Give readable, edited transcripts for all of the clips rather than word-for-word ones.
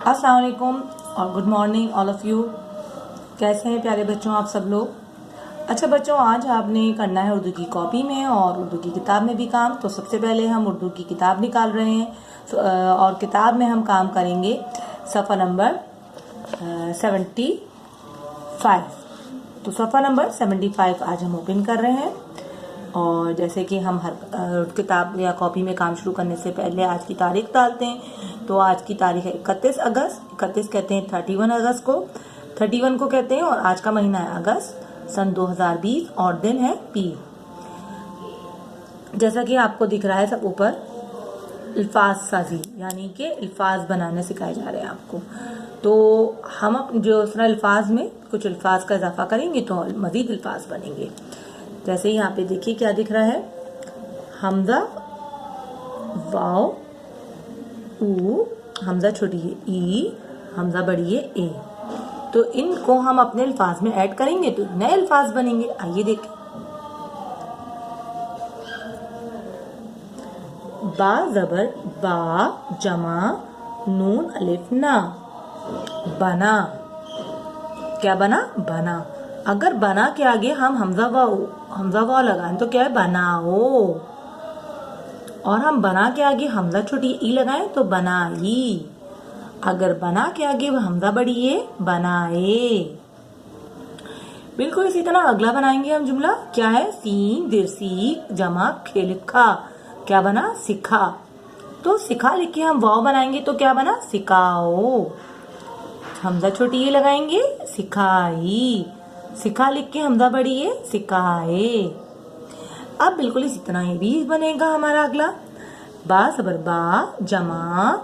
अस्सलाम वालेकुम और good morning all of you. कैसे हैं प्यारे बच्चों आप सब लोग। अच्छा बच्चों, आज आपने करना है उर्दू की कॉपी में और उर्दू की किताब में भी काम। तो सबसे पहले हम उर्दू की किताब निकाल रहे हैं और किताब में हम काम करेंगे सफ़ा नंबर 75। तो सफ़ा नंबर 75 आज हम ओपन कर रहे हैं। और जैसे कि हम हर किताब या कॉपी में काम शुरू करने से पहले आज की तारीख डालते हैं। तो आज की तारीख है 31 अगस्त। 31 कहते हैं 31 अगस्त को, 31 को कहते हैं। और आज का महीना है अगस्त सन 2020 और दिन है पीर। जैसा कि आपको दिख रहा है सब ऊपर, अल्फाज साजी यानी कि अल्फाज बनाने सिखाए जा रहे हैं आपको। तो हम जो अल्फाज में कुछ अल्फाज का इजाफा करेंगे तो मजीद अल्फाज बनेंगे। जैसे यहाँ पे देखिए क्या दिख रहा है, हमजा वाओ ऊ, हमजा छोटी है ई, हमजा बड़ी है ए। तो इनको हम अपने अल्फाज में ऐड करेंगे तो नए अल्फाज बनेंगे। आइए देखें, बा जबर बा, जमा नून अलिफ ना, बना। क्या बना? बना। अगर बना के आगे हम हमजा वाओ लगाएं तो क्या है? बनाओ। और हम बना के आगे हमजा छोटी ई लगाएं तो बनाई। अगर बना के आगे हमजा बड़ी है, बनाए। बिल्कुल इसी तरह अगला बनाएंगे हम जुमला। क्या है? सीन दिरसी जमा खे लिखा, क्या बना? सिखा। तो सिखा लिख के हम वाओ बनाएंगे तो क्या बना? सिखाओ। हमजा छोटी ये लगाएंगे, सिखाई। सिखा लिख के हमजा बड़ी है, सिखाए। अब बिल्कुल इसी तरह ये भी बनेगा हमारा अगला। बा सबर बा, जमा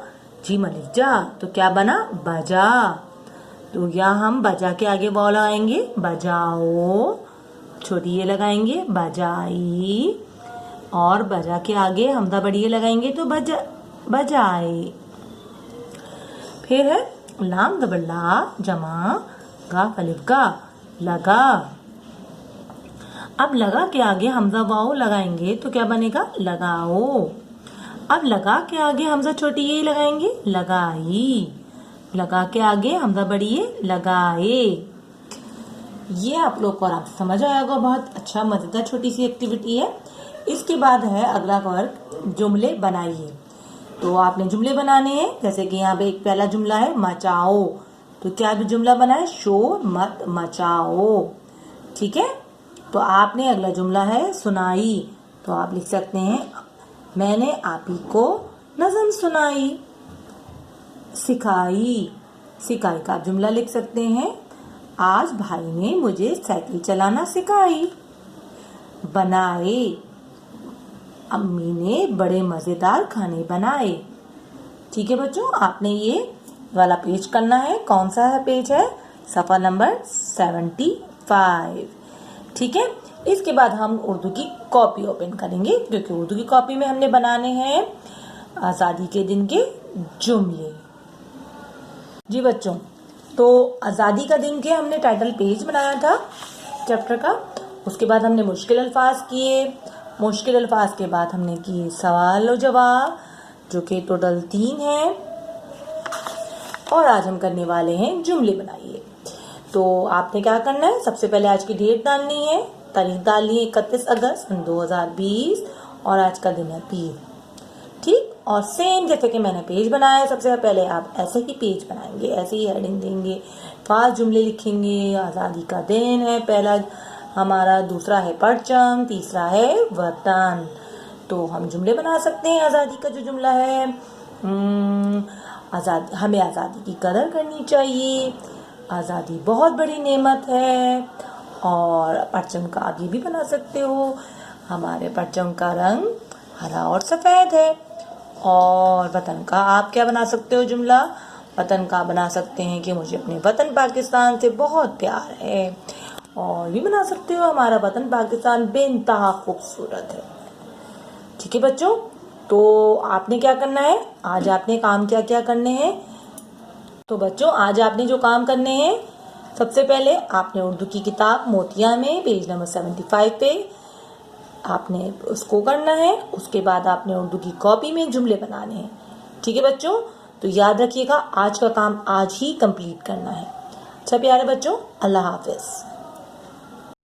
जीम अलिफ जा, तो क्या बना? बजा। तो यहाँ हम बजा के आगे वाओ लगाएंगे, बजाओ। छोटी ये लगाएंगे, बजाई। और बजा के आगे हमजा बड़ी ये लगाएंगे तो बजाए। फिर है लाम दबर ला, जमा गाफ अलिफ गा, लगा। अब लगा के आगे हमजा वाओ लगाएंगे तो क्या बनेगा? लगाओ। अब लगा के आगे हमजा छोटी ये लगाएंगे, लगाई। लगा के आगे हमजा बड़ी ये, लगाए। ये आप लोग को आराम से समझ आया होगा। बहुत अच्छा मजेदार छोटी सी एक्टिविटी है। इसके बाद है अगला वर्क, जुमले बनाइए। तो आपने जुमले बनाने हैं। जैसे कि यहाँ पे एक पहला जुमला है मचाओ, तो क्या भी जुमला बनाए? शोर मत मचाओ। ठीक है। तो आपने अगला जुमला है सुनाई, तो आप लिख सकते हैं मैंने आप ही को नज़म सुनाई। सिखाई, सिखाई का आप जुमला लिख सकते हैं आज भाई ने मुझे साइकिल चलाना सिखाई। बनाए, अम्मी ने बड़े मजेदार खाने बनाए। ठीक है बच्चों, आपने ये वाला पेज करना है। कौन सा है पेज है? सफ़ा नंबर 75। ठीक है। इसके बाद हम उर्दू की कॉपी ओपन करेंगे, क्योंकि उर्दू की कॉपी में हमने बनाने हैं आज़ादी के दिन के जुमले। जी बच्चों, तो आज़ादी का दिन के हमने टाइटल पेज बनाया था चैप्टर का। उसके बाद हमने मुश्किल अल्फाज किए। मुश्किल अल्फाज के बाद हमने किए सवाल और जवाब, जो कि टोटल 3 है। और आज हम करने वाले हैं जुमले बनाइए। तो आपने क्या करना है? सबसे पहले आज की डेट डालनी है, तारीख डालनी है 31 अगस्त 2020 और आज का दिन है पीर। ठीक। और सेम जैसे कि मैंने पेज बनाया है, सबसे पहले आप ऐसे ही पेज बनाएंगे, ऐसे ही हेडिंग देंगे, 5 जुमले लिखेंगे। आज़ादी का दिन है पहला हमारा, दूसरा है परचम, तीसरा है वतन। तो हम जुमले बना सकते हैं। आज़ादी का जो जुमला है, हमें आज़ादी की कदर करनी चाहिए, आज़ादी बहुत बड़ी नेमत है। और परचम का आप ये भी बना सकते हो, हमारे परचम का रंग हरा और सफ़ेद है। और वतन का आप क्या बना सकते हो जुमला? वतन का बना सकते हैं कि मुझे अपने वतन पाकिस्तान से बहुत प्यार है। और भी बना सकते हो हमारा वतन पाकिस्तान बेइंतहा खूबसूरत है। ठीक है बच्चों, तो आपने क्या करना है? आज आपने काम क्या क्या करने हैं? तो बच्चों, आज आपने जो काम करने हैं, सबसे पहले आपने उर्दू की किताब मोतिया में पेज नंबर 75 पे आपने उसको करना है। उसके बाद आपने उर्दू की कॉपी में जुमले बनाने हैं। ठीक है बच्चों, तो याद रखिएगा, आज का काम आज ही कंप्लीट करना है। अच्छा प्यारे बच्चों, अल्लाह हाफिज।